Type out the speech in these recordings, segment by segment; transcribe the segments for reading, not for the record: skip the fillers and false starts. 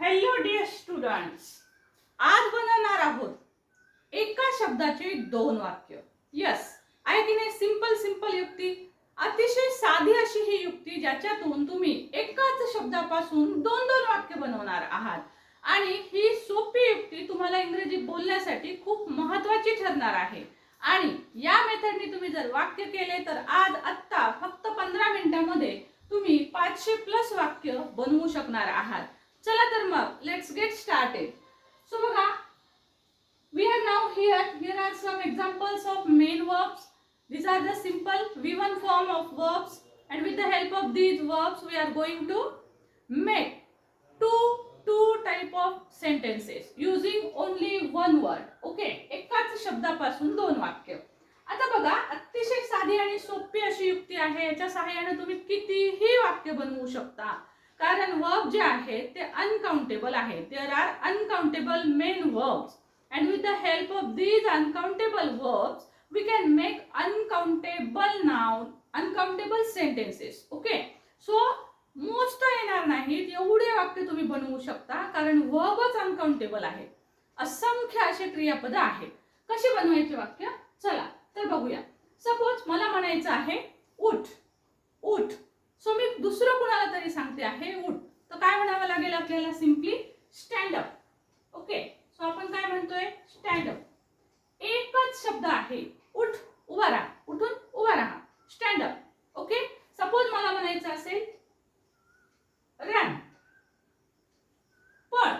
Hello dear students, आज बनवणार आहोत एका शब्दाचे दोन वाक्य. यस, आहे की नाही? सिंपल युक्ती, अतिशय साधी अशी ही युक्ती ज्याच्यातून तुम्ही एकाच शब्दापासून दोन दोन वाक्य बनवणार आहात. आणि ही सोपी युक्ती तुम्हाला इंग्रजी बोलण्यासाठी खूप महत्त्वाची ठरणार आहे. आणि या मेथडने तुम्ही जर वाक्य केले तर आज आत्ता फक्त 15 मिनिटांमध्ये तुम्ही 500+ वाक्य बनवू शकणार आहात. चला तर मग लेट्स गेट स्टार्टेड. सो बघा, we are now here are some examples of main verbs. These are the simple V1 form of verbs, and with the help of these verbs we are going to make two type of sentences using only one word. Okay, एकाच शब्दापासून दोन वाक्य. आता बघा, अतिशय साधी आणि सोपी अशी युक्ती आहे. याच्या सहाय्याने तुम्ही कितीही वाक्य बनवू शकता. कारण वर्ब जे आहेत ते अनकाउंटेबल आहेत. There are uncountable main verbs, and with the help of these uncountable verbs we can make uncountable noun, uncountable sentences. Okay, so मोजता येणार नाहीत एवढे वाक्य तुम्ही बनवू शकता, कारण वर्बच अनकाउंटेबल आहे. असंख्य असे क्रियापद आहेत. कशी बनवायची वाक्य? चला तर बघूया. सपोज मला म्हणायचं आहे उठ. उठ. सो मी दुसरं कुणाला तरी सांगते आहे उठ, तर काय म्हणावं लागेल आपल्याला? Simply stand up. Okay, so आपण काय म्हणतोय? Stand up. एकच शब्द आहे. उठ, उभा राहा. उठून उभा राहा. Stand up. ओके, सपोज मला म्हणायचं असेल रन. पण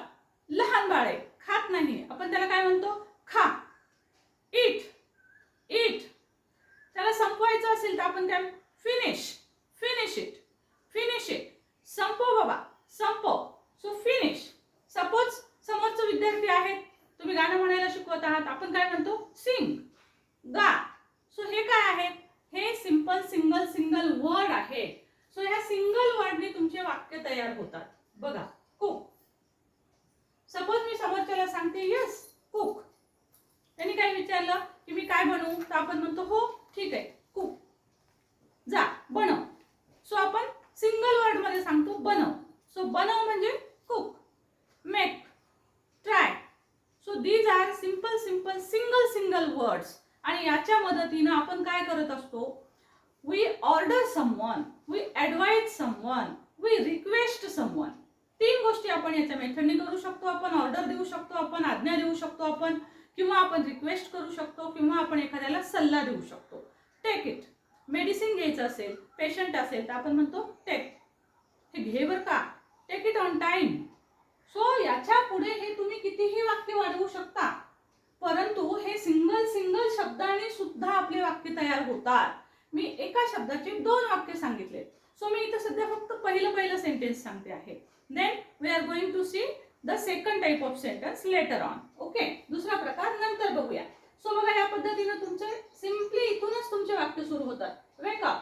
लहान बाळ आहे, खात नाही, आपण त्याला काय म्हणतो? खा. इट. इट. त्याला संपवायचं असेल तर आपण त्या finish. Finish it. Finish it. संपव बाबा, संपव. So finish. सपोज समोरचे विद्यार्थी आहेत, तुम्ही गाणं म्हणायला शिकवत आहात, आपण काय म्हणतो? सिंग. गा. सो हे काय आहेत? हे सिंपल सिंगल वर्ड आहे. सो ह्या सिंगल वर्डने तुमचे वाक्य तयार होतात. बघा, कुक. सपोज मी समोरच्याला सांगते यस कुक. त्यांनी काय विचारलं की मी काय बनवू, तर आपण म्हणतो हो ठीक आहे कुक. जा बनव. सो आपण सिंगल वर्ड मध्ये सांगतो बनव. सो बनव म्हणजे cook. Make. Try. So these are simple single words. आणि याच्या मदतीने आपण काय करत असतो? We order someone, we advise someone, we request someone. तीन गोष्टी आपण याच्या मेथडने करू शकतो. आपण ऑर्डर देऊ शकतो, आपण आज्ञा देऊ शकतो, आपण किंवा आपण रिक्वेस्ट करू शकतो, किंवा आपण एखाद्याला सल्ला देऊ शकतो. Take it. मेडिसिन घ्यायचं असेल, पेशंट असेल तर आपण म्हणतो टेक. हे घे बर का. Take it on time. So याच्या पुढे हे तुम्ही कितीही वाक्य वाढवू शकता, परंतु हे सिंगल शब्दाने सुद्धा आपले वाक्य तयार होतात. मी एका शब्दाचे दोन वाक्य सांगितले. सो मी इथे सध्या फक्त पहिलं सेंटेन्स सांगते आहे. Then we are going to see the second type of sentence later on. Okay, दुसरा प्रकार नंतर बघूया. सो बघा, या पद्धतीने तुमचे सिंपली इथूनच तुमचे वाक्य सुरू होतात. Wake up,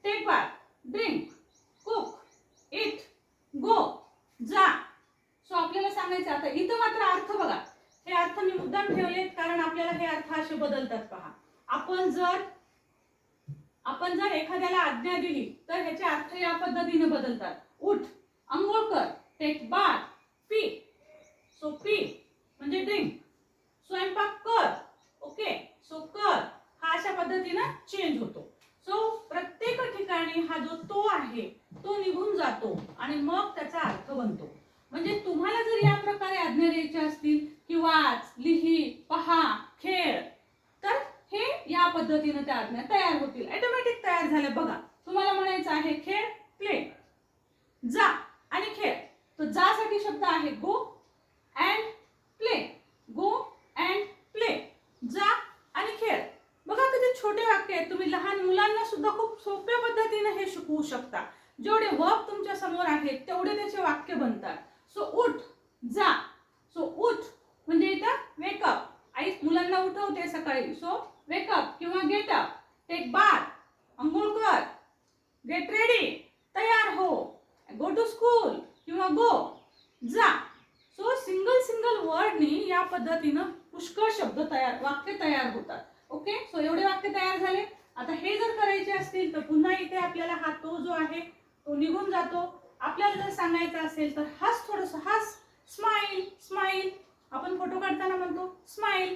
take bath, drink, cook, eat, go, जा. सो आपल्याला सांगायचं. आता इथं मात्र अर्थ बघा. हे अर्थ मी मुद्दाम ठेवलेत कारण आपल्याला हे अर्थ असे बदलतात. पहा, आपण जर एखाद्याला आज्ञा दिली तर ह्याचे अर्थ या पद्धतीने बदलतात. उठ, अंघोळ कर, टेक बाथ, पी. सो पी म्हणजे ड्रिंक. स्वयंपाक कर. ओके, सो कर. हा अशा पद्धतीने चेंज होतो. सो प्रत्येक ठिकाणी हा जो तो आहे तो निघून जातो आणि मग त्याचा अर्थ बनतो. म्हणजे तुम्हाला जर या प्रकारे आज्ञा द्यायच्या असतील की वाच, लिही, पहा, खेळ, तर हे या पद्धतीने त्या आज्ञा तयार होतील. ऑटोमॅटिक तयार झाल्या. बघा, तुम्हाला म्हणायचं आहे खेळ, प्ले. जा आणि खेळ. तर जा साठी शब्द आहे go and play. Go and play. जा आणि खेळ. बघा किती छोटे वाक्य आहेत. तुम्ही लहान मुलांना सुद्धा खूप सोप्या पद्धतीने हे शिकवू शकता. जेवढे वर्ब तुमच्या समोर आहेत तेवढे त्याचे वाक्य बनतात. सो उठ, जा. सो उठ म्हणजे इथं वेक अप. आई मुलांना उठवते सकाळी. सो वेक अप किंवा गेट अप. टेक बाथ, अंघोळ कर. गेट रेडी, तयार हो. गो टू स्कूल किंवा गो, जा. सो सिंगल वर्डनी या पद्धतीनं पुष्कळ शब्द तयार, वाक्य तयार होतात. ओके, सो एवढे वाक्य तयार झाले. आता हे जर करायचे असतील तर पुन्हा इथे आपल्याला हा तो जो आहे तो निघून जातो. आपल्याला जर सांगायचं असेल तर हाच स्माइल, स्माइल आपण फोटो काढताना म्हणतो स्माइल.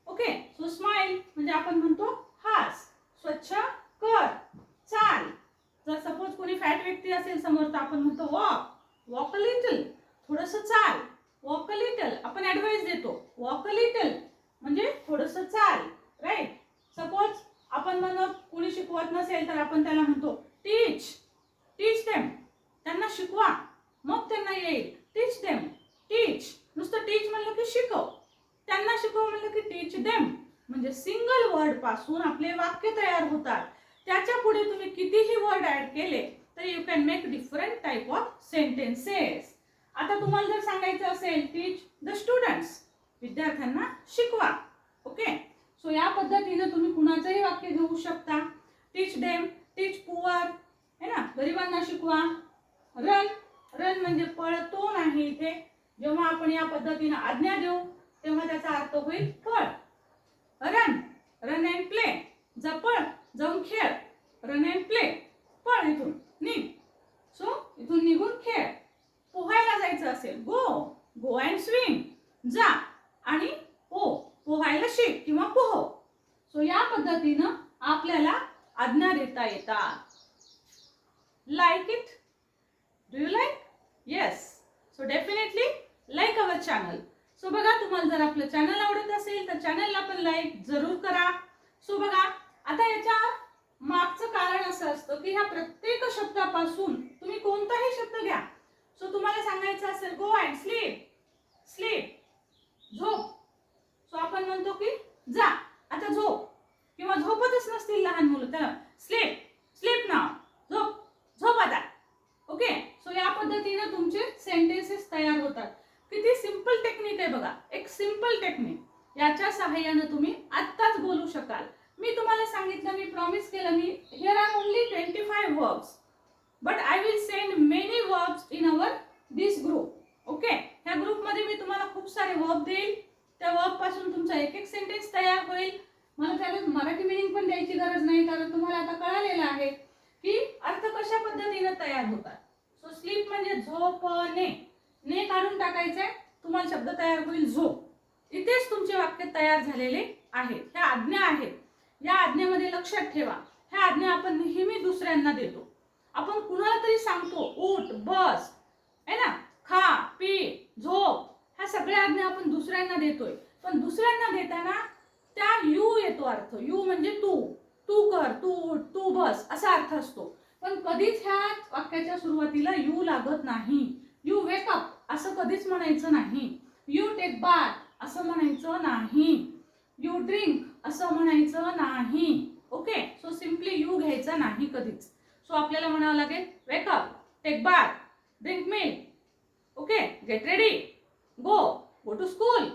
ओके, सो स्माइल म्हणजे आपण म्हणतो हास. स्वच्छ कर, चाल. जर सपोज कोणी फॅट व्यक्ती असेल समोर तर आपण म्हणतो वॉक, वॉक अ लिटल, थोडंसं चाल. वॉक अ लिटल आपण ॲडवाइस देतो, वॉक अ लिटल म्हणजे थोडंसं चाल, राईट. सपोज आपण म्हणतो कोणी शिकवत नसेल तर आपण त्याला म्हणतो टीच, टीच देम, त्यांना शिकवा मग त्यांना येईल. टीच देम, टीच नुसतं टीच म्हणलं की शिकव, त्यांना शिकव म्हणलं की टीच देम. म्हणजे सिंगल वर्ड पासून आपले वाक्य तयार होतात. त्याच्या पुढे तुम्ही कितीही वर्ड ऍड केले तर you can make different type of sentences. आता तुम्हाला जर सांगायचं असेल टीच द स्टुडंट्स, विद्यार्थ्यांना शिकवा. ओके, सो या पद्धतीने तुम्ही कुणाचंही वाक्य घेऊ शकता. टीच देम, टीच पुअर है ना, गरिबांना शिकवा. रन, रन म्हणजे पळतो नाही. इथे जेव्हा आपण या पद्धतीने आज्ञा देऊ तेव्हा त्याचा अर्थ होईल पळ. रन, रन अँड प्ले, जा पळ, जाऊन खेळ. रन अँड प्ले, पळ इथून निघ. सो इथून निघून खेळ. पोहायला जायचं असेल गो, गो अँड स्विम, जा आणि पोहायला शिक किंवा पोहो. सो या पद्धतीनं आपल्याला आज्ञा देता येतात. Like it, do you like? Yes, so definitely like our channel. So बघा, तुम्हाला जर आपलं चॅनल आवडत असेल तर चॅनलला पण लाईक जरूर करा. सो बघा, आता याच्या मागचं कारण असं असतं की ह्या प्रत्येक शब्दापासून तुम्ही कोणताही शब्द घ्या. सो तुम्हाला सांगायचं असेल गो अँड स्लीप, स्लीप झोप. सो आपण म्हणतो की जा आता झोप, किंवा झोपतच नसतील लहान मुलं तर स्लीप, स्लीप नाव, झोप, झोप आता. ओके, सो या पद्धतीने तुमचे सेंटेन्सेस तयार होतात. किती सिंपल टेक्निक आहे बघा, एक सिंपल टेक्निक. याच्या सहाय्याने तुम्ही आत्ताच बोलू शकाल. मी तुम्हाला सांगितलं, मी प्रॉमिस केलं, मी here are only 25 verbs but I will send many verbs in our this group. Okay, ह्या ग्रुपमध्ये मी तुम्हाला खूप सारे वर्ब देईल. त्या वर्ब पासून तुमचा एक एक सेंटेन्स तयार होईल. मला त्याला मराठी मिनिंग पण द्यायची गरज नाही, कारण तुम्हाला आता कळालेलं आहे की अर्थ कशा पद्धतीने तयार होतात. सो स्लीप म्हणजे झोपणे, ने काढून टाकायचंय, तुम्हाला शब्द तयार होईल झोप. इथेच तुमचे वाक्य तयार झालेले आहेत. ह्या आज्ञा आहेत. या आज्ञेमध्ये लक्षात ठेवा, ह्या आज्ञा आपण नेहमी दुसऱ्यांना देतो. आपण कुणाला तरी सांगतो उठ, बस, है ना, खा, पी, झोप, ह्या सगळ्या आज्ञा आपण दुसऱ्यांना देतोय. पण दुसऱ्यांना देताना त्या यू येतो अर्थ. यू म्हणजे तू, तू कर, तू उठ, तू बस असा अर्थ असतो. पण कधीच ह्या वाक्याच्या सुरुवातीला यू लागत नाही. यू वेक अप असं कधीच म्हणायचं नाही. यू टेक बाथ असं म्हणायचं नाही. यू ड्रिंक असं म्हणायचं नाही. ओके, सो सिम्पली यू घ्यायचा नाही कधीच. सो आपल्याला म्हणावं लागेल wake up, take bath, drink milk, okay, get ready, go, go to school.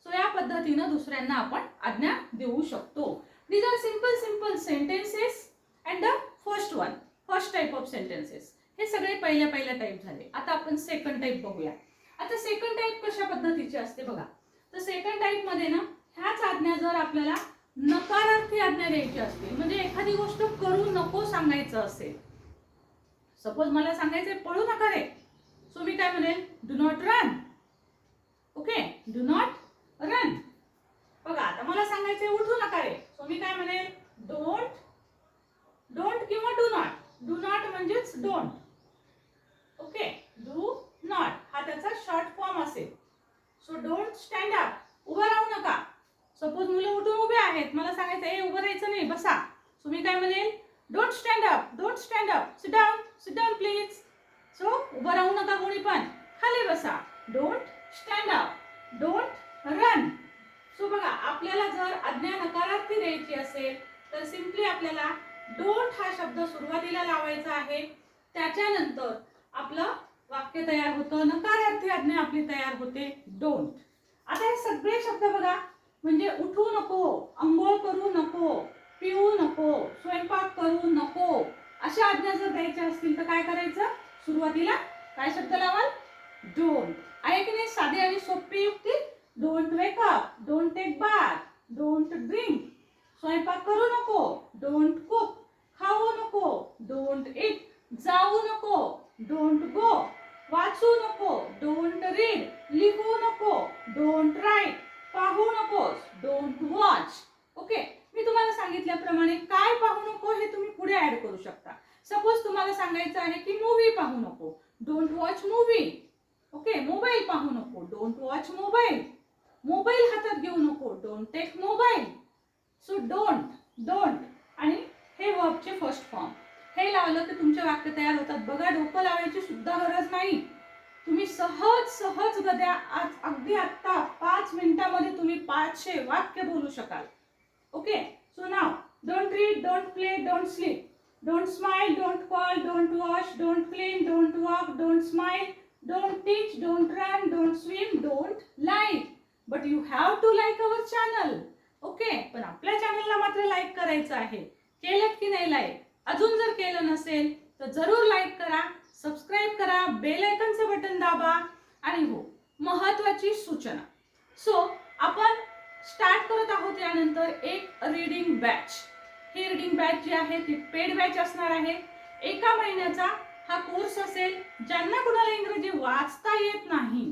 So या पद्धतीने दुसऱ्यांना आपण आज्ञा देऊ शकतो. These are simple simple sentences and the first one, first type of sentences. हे सगळे पहिल्या टाइप झाले. आता आपण सेकंड टाइप बघूया. आता सेकंड टाइप कशा पद्धतीची असते बघा. तर सेकंड टाइप मध्ये ना ह्याच आज्ञा जर आपल्याला नकारार्थी आज्ञा द्यायची असतील, म्हणजे एखादी गोष्ट करू नको सांगायचं असेल. सपोज मला सांगायचंय पळू नका रे, सो मी काय म्हणेल do not run. Okay, do not run. बघा, आता मला सांगायचंय उठू नका रे, सो मी काय म्हणेल डोंट, डोंट किंवा डू नॉट. डू नॉट म्हणजेच डोंट. ओके, डू नॉट हा त्याचा शॉर्ट फॉर्म असेल. सो डोंट स्टँड अप, उभं राहू नका. सपोज मुलं उठून उभे आहेत, मला सांगायचं ए उभं राहायचं नाही, बसा. सो मी काय म्हणेल don't stand up, don't stand up, sit down please. So उभं राहू नका कोणी पण, खाली बसा. Don't stand up, don't run. So बघा, आपल्याला जर आज्ञा नकारार्थी द्यायची असेल तर सिम्पली आपल्याला डोंट हा शब्द सुरुवातीला लावायचा आहे. त्याच्यानंतर आपलं वाक्य तयार होतं, नकारार्थी आज्ञा आपली तयार होते डोंट. आता हे सगळे शब्द बघा, म्हणजे उठू नको, अंघोळ करू नको, पिऊ नको, स्वयंपाक करू नको, अशा आज्ञा जर द्यायच्या असतील तर काय करायचं, सुरुवातीला काय शब्द लावाल, डोंट. आहे की नाही साधी आणि सोपी युक्ती. Don't wake up, don't take bath, don't drink, स्वयंपाक करू नको, डोंट कुक, खाऊ नको, डोंट इट, जाऊ नको, डोंट गो, वाचू नको, डोंट रीड, नको, डोंट राईट, पाहू नकोस, डोंट वॉच. ओके, मी तुम्हाला सांगितल्याप्रमाणे काय पाहू नको हे तुम्ही पुढे ऍड करू शकता. सपोज तुम्हाला सांगायचं आहे की मूवी पाहू नको, don't watch movie. Okay, mobile पाहू नको, डोंट वॉच मोबाईल. मोबाईल हातात घेऊ नको, don't take mobile. So don't आणि हे वर्बचे फर्स्ट फॉर्म. हे लावलं तर तुमचे वाक्य तयार होतात. बघा, डोकं लावायची सुद्धा गरज नाही. तुम्ही सहज गद्या आज अगदी आत्ता 5 मिनिटांमध्ये तुम्ही 500 वाक्य बोलू शकाल. Okay, so now don't read, don't play, don't sleep, don't smile, don't call, don't wash, don't clean, don't walk, don't smile, don't teach, don't run, don't swim, don't like. But you have to like our channel. Okay, पण आपल्या चॅनलला मात्र like करायचं आहे. केलं की नाही like? अजून जर केलं नसेल तर जरूर लाईक करा, सबस्क्राईब करा, बेल आयकॉनचं बटन दाबा. आणि हो, महत्त्वाची सूचना. सो आपण स्टार्ट करत आहोत यानंतर एक रीडिंग बॅच. ही रीडिंग बॅच जी आहे ती पेड बॅच असणार आहे. 1 महिन्याचा हा कोर्स असेल. ज्यांना कुणाला इंग्रजी वाचता येत नाही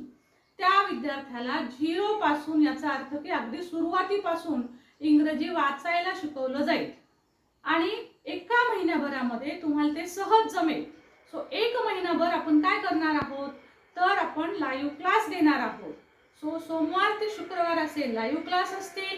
त्या विद्यार्थ्याला 0 पासून, याचा अर्थ की अगदी सुरुवातीपासून इंग्रजी वाचायला शिकवलं जाईल आणि 1 महिन्याभरामध्ये तुम्हाला ते सहज जमेल. सो 1 महिनाभर आपण काय करणार आहोत तर आपण लाईव्ह क्लास देणार आहोत. सो सोमवार ते शुक्रवार असे लाईव्ह क्लास असतील.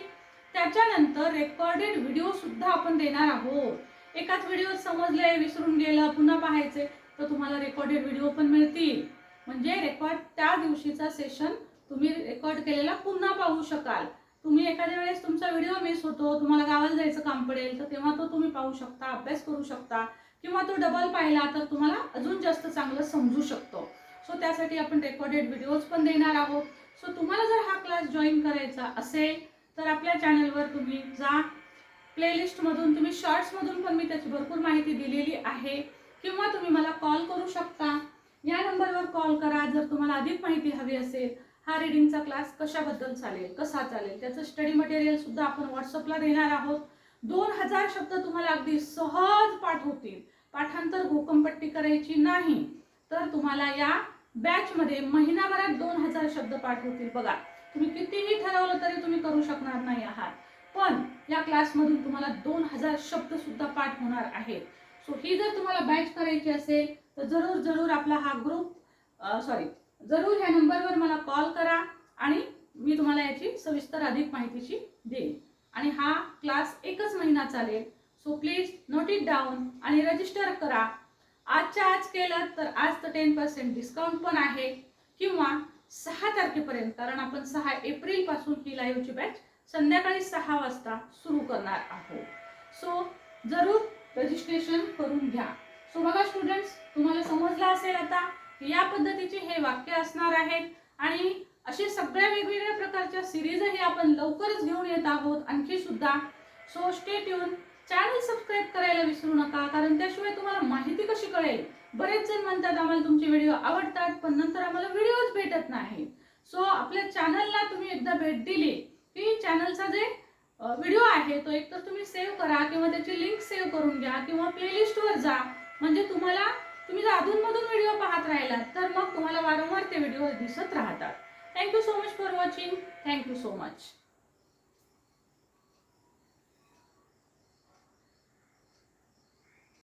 त्याच्यानंतर रेकॉर्डेड व्हिडिओ सुद्धा आपण देणार आहोत. एकाच व्हिडिओ समजले, विसरून गेलं, पुन्हा पाहायचे तर तुम्हाला रेकॉर्डेड व्हिडिओ पण मिळतील. म्हणजे रेकॉर्ड त्या दिवशीचा सेशन तुम्ही रेकॉर्ड केलेला पुन्हा पाहू शकाल. तुम्ही एखाद्या वेळेस तुमचा व्हिडिओ मिस होतो, तुम्हाला गावाला जायचं काम पडेल तर तेव्हा तो तुम्ही पाहू शकता, अभ्यास करू शकता किंवा तो डबल पाहिला तर तुम्हाला अजून जास्त चांगलं समजू शकतो. सो त्यासाठी आपण रेकॉर्डेड व्हिडिओज पण देणार आहोत. सो तुम्हाला जर हा क्लास जॉईन करायचा असेल तर आपल्या चॅनलवर तुम्ही जा. प्लेलिस्टमधून तुम्ही शॉर्ट्समधून पण मी त्याची भरपूर माहिती दिलेली आहे किंवा तुम्ही मला कॉल करू शकता. या नंबरवर कॉल करा जर तुम्हाला अधिक माहिती हवी असेल. हा रीडिंगचा क्लास कशाबद्दल चालेल, कसा चालेल, त्याचं स्टडी मटेरियल सुद्धा आपण व्हॉट्सअपला देणार आहोत. 2000 शब्द तुम्हाला अगदी सहज पाठ होतील. पाठांतर घोकंपट्टी करायची नाही. तर तुम्हाला या बॅचमध्ये महिनाभरात 2000 शब्द पाठ होतील. बघा, तुम्ही कितीही ठरवलं तरी तुम्ही करू शकणार नाही आहात, पण या क्लासमधून तुम्हाला 2000 शब्द सुद्धा पाठ होणार आहेत. सो ही जर तुम्हाला बॅच करायची असेल तर जरूर आपला हा जरूर ह्या नंबरवर मला कॉल करा आणि मी तुम्हाला याची सविस्तर अधिक माहितीची देईन. आणि हा क्लास 1 महिना चालेल. So please note it down आणि रजिस्टर करा. आजच्या आज केलं तर आज तर 10% डिस्काउंट पण आहे किंवा 6 तारखेपर्यंत, कारण आपण 6 एप्रिल पासून ही लाईव्हची बॅच संध्याकाळी 6 वाजता सुरू करणार आहोत. सो जरूर रजिस्ट्रेशन करून घ्या. सो बघा स्टुडंट्स, तुम्हाला समजलं असेल आता की या पद्धतीचे हे वाक्य असणार आहेत आणि असे सगळ्या वेगवेगळ्या प्रकारच्या सिरीजही आपण लवकरच घेऊन येत आहोत आणखी सुद्धा. So stay tune. Channel subscribe करायला विसरू नका, कारण त्याशिवाय तुम्हाला माहिती कशी कळेल. बरेच जण म्हणतात आम्हाला तुमचे व्हिडिओ आवडतात पण नंतर आम्हाला व्हिडिओज भेटत नाही. सो आपल्या चॅनलला तुम्ही एकदा भेट दिली की चॅनलचा जे व्हिडिओ आहे तो एकतर तुम्ही सेव्ह करा किंवा त्याची लिंक सेव्ह करून घ्या किंवा प्लेलिस्टवर जा. म्हणजे तुम्ही जर अधूनमधून व्हिडिओ पाहत राहिलात तर मग तुम्हाला वारंवार ते व्हिडिओ दिसत राहतात. Thank you so much for watching. Thank you so much.